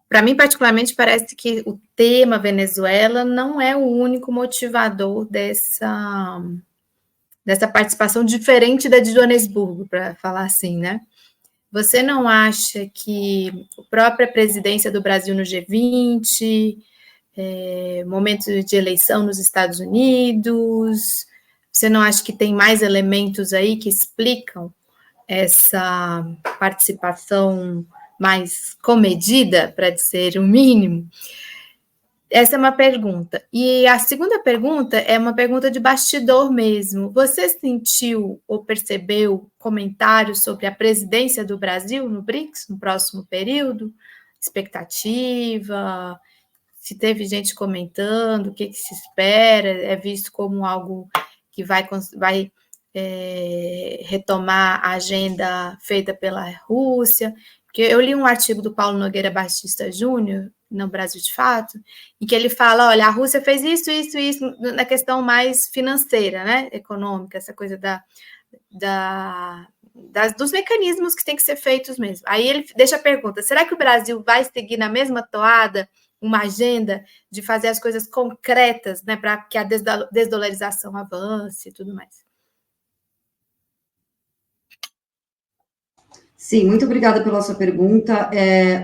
Para mim, particularmente, parece que o tema Venezuela não é o único motivador dessa participação, diferente da de Joanesburgo, para falar assim, né? Você não acha que a própria presidência do Brasil no G20, momento de eleição nos Estados Unidos, você não acha que tem mais elementos aí que explicam essa participação mais comedida, para dizer o mínimo? Essa é uma pergunta. E a segunda pergunta é uma pergunta de bastidor mesmo. Você sentiu ou percebeu comentários sobre a presidência do Brasil no BRICS no próximo período? Expectativa? Se teve gente comentando, o que se espera? É visto como algo que vai retomar a agenda feita pela Rússia? Porque eu li um artigo do Paulo Nogueira Batista Júnior, no Brasil de Fato, em que ele fala, olha, a Rússia fez isso, na questão mais financeira, né, econômica, essa coisa dos mecanismos que tem que ser feitos mesmo. Aí ele deixa a pergunta, será que o Brasil vai seguir na mesma toada, uma agenda de fazer as coisas concretas, né, para que a desdolarização avance e tudo mais? Sim, muito obrigada pela sua pergunta.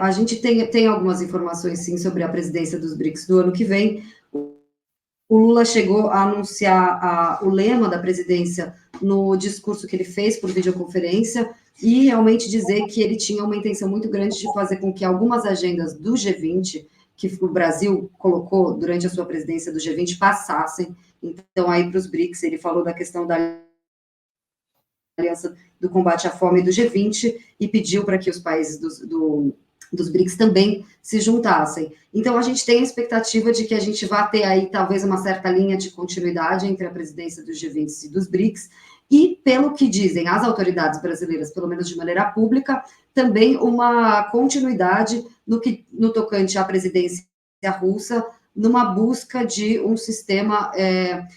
A gente tem algumas informações, sim, sobre a presidência dos BRICS do ano que vem. O Lula chegou a anunciar o lema da presidência no discurso que ele fez por videoconferência e realmente dizer que ele tinha uma intenção muito grande de fazer com que algumas agendas do G20, que o Brasil colocou durante a sua presidência do G20, passassem. Então, aí para os BRICS, ele falou da questão da Aliança do Combate à Fome do G20 e pediu para que os países dos BRICS também se juntassem. Então, a gente tem a expectativa de que a gente vá ter aí, talvez, uma certa linha de continuidade entre a presidência do G20 e dos BRICS, e, pelo que dizem as autoridades brasileiras, pelo menos de maneira pública, também uma continuidade no tocante à presidência russa, numa busca de um sistema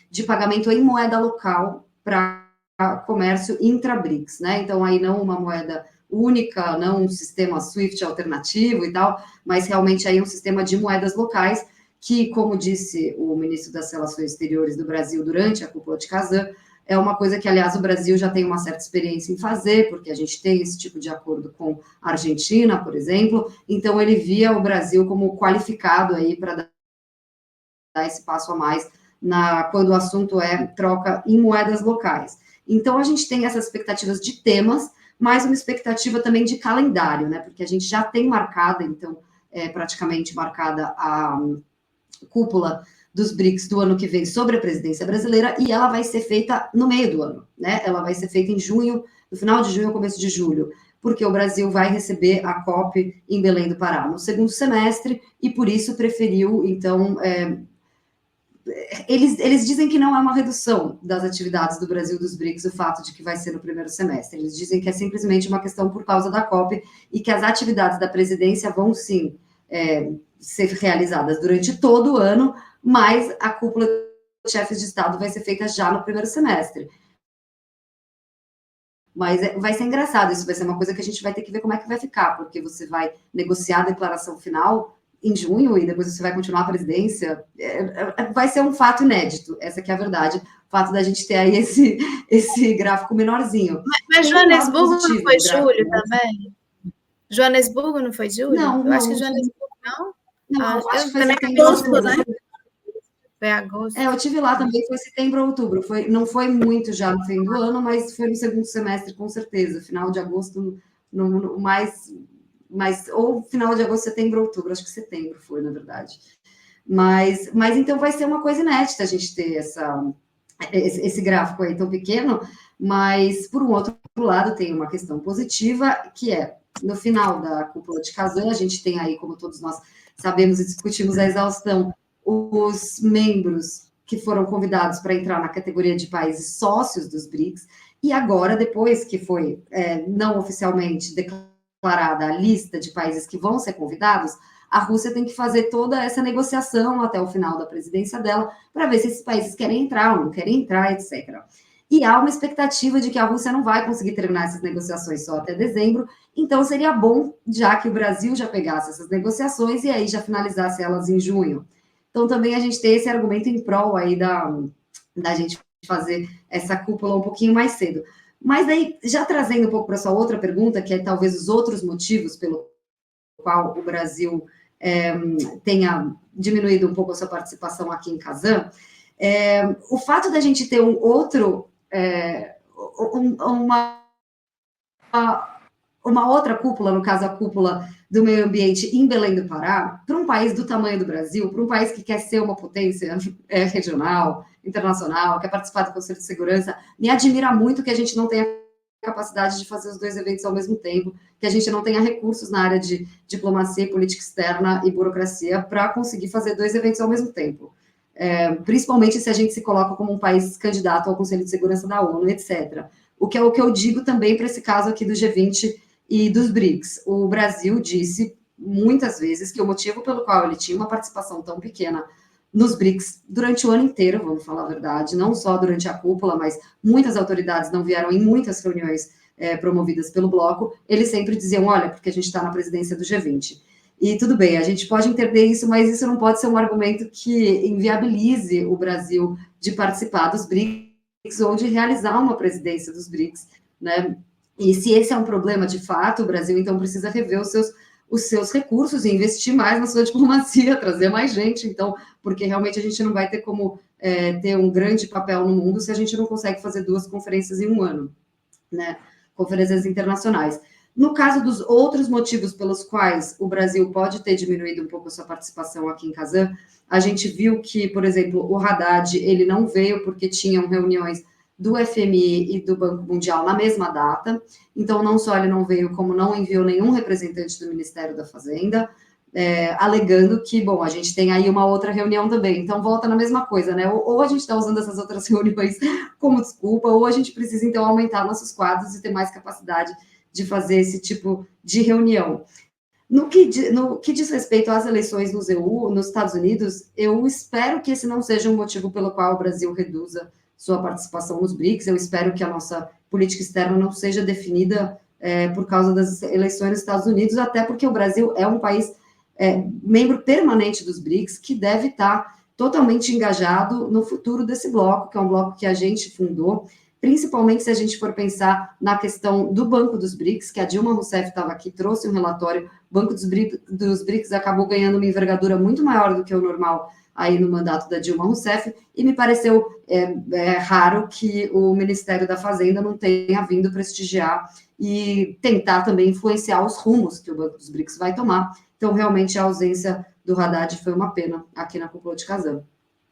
de pagamento em moeda local para comércio intra-BRICS, né? Então, aí não uma moeda única, não um sistema SWIFT alternativo e tal, mas realmente aí um sistema de moedas locais que, como disse o ministro das Relações Exteriores do Brasil durante a cúpula de Kazan, é uma coisa que, aliás, o Brasil já tem uma certa experiência em fazer, porque a gente tem esse tipo de acordo com a Argentina, por exemplo, então ele via o Brasil como qualificado aí para dar esse passo a mais quando o assunto é troca em moedas locais. Então, a gente tem essas expectativas de temas, mas uma expectativa também de calendário, né? Porque a gente já tem marcada, então, praticamente marcada a cúpula dos BRICS do ano que vem sobre a presidência brasileira, e ela vai ser feita no meio do ano, né? Ela vai ser feita em junho, no final de junho, começo de julho, porque o Brasil vai receber a COP em Belém do Pará no segundo semestre, e por isso preferiu, então, eles dizem que não é uma redução das atividades do Brasil dos BRICS o fato de que vai ser no primeiro semestre. Eles dizem que é simplesmente uma questão por causa da COP e que as atividades da presidência vão, sim, ser realizadas durante todo o ano, mas a cúpula de chefes de Estado vai ser feita já no primeiro semestre. Mas vai ser engraçado, isso vai ser uma coisa que a gente vai ter que ver como é que vai ficar, porque você vai negociar a declaração final em junho e depois você vai continuar a presidência, vai ser um fato inédito, essa que é a verdade, o fato da gente ter aí esse gráfico menorzinho. Mas Joanesburgo não foi julho também? Joanesburgo não foi julho? Não, eu acho que Joanesburgo não. Não, acho que foi também setembro, agosto, né? Foi agosto. Eu tive lá também, foi setembro ou outubro, não foi muito já no fim do ano, mas foi no segundo semestre, com certeza, final de agosto, mas ou final de agosto, setembro, outubro, acho que setembro foi, na verdade. Mas então vai ser uma coisa inédita a gente ter esse gráfico aí tão pequeno, mas, por um outro lado, tem uma questão positiva, que é, no final da cúpula de Kazan, a gente tem aí, como todos nós sabemos e discutimos a exaustão, os membros que foram convidados para entrar na categoria de países sócios dos BRICS, e agora, depois que foi não oficialmente declarada a lista de países que vão ser convidados, a Rússia tem que fazer toda essa negociação até o final da presidência dela, para ver se esses países querem entrar ou não querem entrar, etc. e há uma expectativa de que a Rússia não vai conseguir terminar essas negociações só até dezembro, então seria bom, já que o Brasil já pegasse essas negociações e aí já finalizasse elas em junho. Então também a gente tem esse argumento em prol aí da gente fazer essa cúpula um pouquinho mais cedo. Mas aí, já trazendo um pouco para a sua outra pergunta, que é talvez os outros motivos pelo qual o Brasil tenha diminuído um pouco a sua participação aqui em Kazan, o fato da gente ter uma outra cúpula, no caso a cúpula do meio ambiente em Belém do Pará, para um país do tamanho do Brasil, para um país que quer ser uma potência regional, internacional, quer participar do Conselho de Segurança, me admira muito que a gente não tenha capacidade de fazer os dois eventos ao mesmo tempo, que a gente não tenha recursos na área de diplomacia, política externa e burocracia para conseguir fazer dois eventos ao mesmo tempo. Principalmente se a gente se coloca como um país candidato ao Conselho de Segurança da ONU, etc. O que é o que eu digo também para esse caso aqui do G20 e dos BRICS. O Brasil disse muitas vezes que o motivo pelo qual ele tinha uma participação tão pequena nos BRICS durante o ano inteiro, vamos falar a verdade, não só durante a cúpula, mas muitas autoridades não vieram em muitas reuniões promovidas pelo bloco, eles sempre diziam, olha, porque a gente está na presidência do G20. E tudo bem, a gente pode entender isso, mas isso não pode ser um argumento que inviabilize o Brasil de participar dos BRICS ou de realizar uma presidência dos BRICS, né? E se esse é um problema de fato, o Brasil então precisa rever os seus recursos e investir mais na sua diplomacia, trazer mais gente, então, porque realmente a gente não vai ter como ter um grande papel no mundo se a gente não consegue fazer 2 conferências em um ano, né? Conferências internacionais. No caso dos outros motivos pelos quais o Brasil pode ter diminuído um pouco a sua participação aqui em Kazan, a gente viu que, por exemplo, o Haddad, ele não veio porque tinham reuniões do FMI e do Banco Mundial na mesma data, então não só ele não veio, como não enviou nenhum representante do Ministério da Fazenda, alegando que, bom, a gente tem aí uma outra reunião também, então volta na mesma coisa, né? Ou a gente está usando essas outras reuniões como desculpa, ou a gente precisa, então, aumentar nossos quadros e ter mais capacidade de fazer esse tipo de reunião. No que diz respeito às eleições nos Estados Unidos, eu espero que esse não seja um motivo pelo qual o Brasil reduza sua participação nos BRICS, eu espero que a nossa política externa não seja definida por causa das eleições nos Estados Unidos, até porque o Brasil é um país membro permanente dos BRICS, que deve estar totalmente engajado no futuro desse bloco, que é um bloco que a gente fundou, principalmente se a gente for pensar na questão do Banco dos BRICS, que a Dilma Rousseff estava aqui, trouxe um relatório, o Banco dos BRICS acabou ganhando uma envergadura muito maior do que o normal aí no mandato da Dilma Rousseff, e me pareceu raro que o Ministério da Fazenda não tenha vindo prestigiar e tentar também influenciar os rumos que o Banco dos BRICS vai tomar. Então, realmente, a ausência do Haddad foi uma pena aqui na cúpula de Kazan.